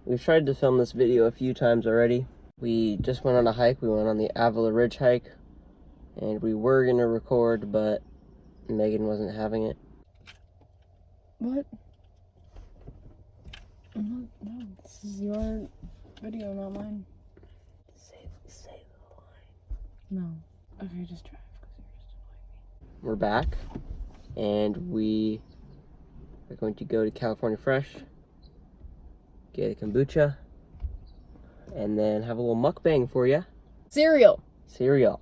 We've tried to film this video a few times already. We just went on a hike. We went on the Avila Ridge hike, and we were gonna record, but Megan wasn't having it. What? No, this is your video, not mine. Say the line. No. Okay, just drive, because you're just annoying me. We're back, and we are going to go to California Fresh, get a kombucha, and then have a little mukbang for you. Cereal! Cereal.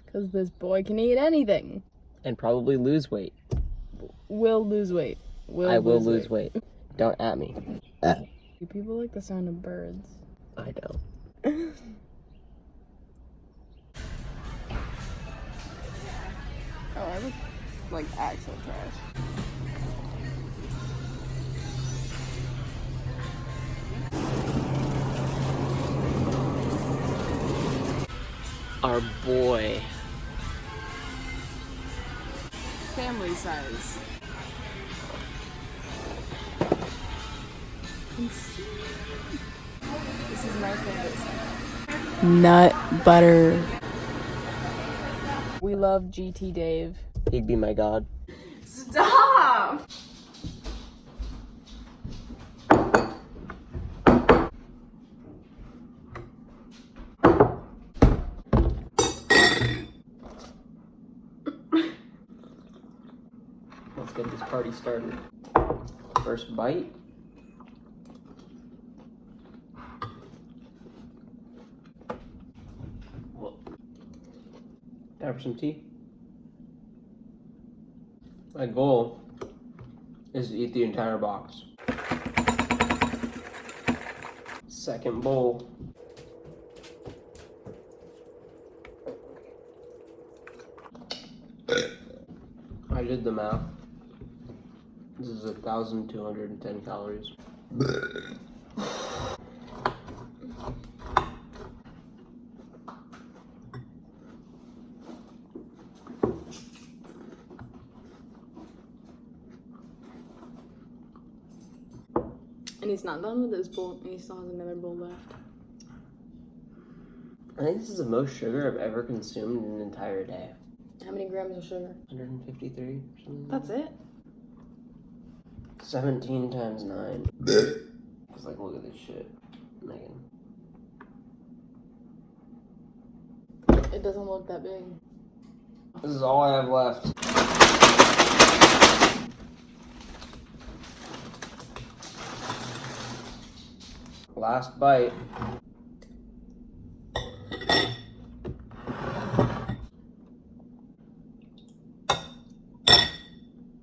Because this boy can eat anything. And probably lose weight. Will lose weight. I will lose weight. Don't at me. Do people like the sound of birds? I don't. Oh, I look like actual trash. Our boy. Family size. This is my favorite size. Nut butter. We love GT Dave. He'd be my god. Stop! Let's get this party started. First bite. Time for some tea. My goal is to eat the entire box. Second bowl. I did the math. This is 1,210 calories. And he's not done with this bowl, and he still has another bowl left. I think this is the most sugar I've ever consumed in an entire day. How many grams of sugar? 153 or something. That's it? 17 times 9. It's like, look at this shit, Megan. It doesn't look that big. This is all I have left. Last bite.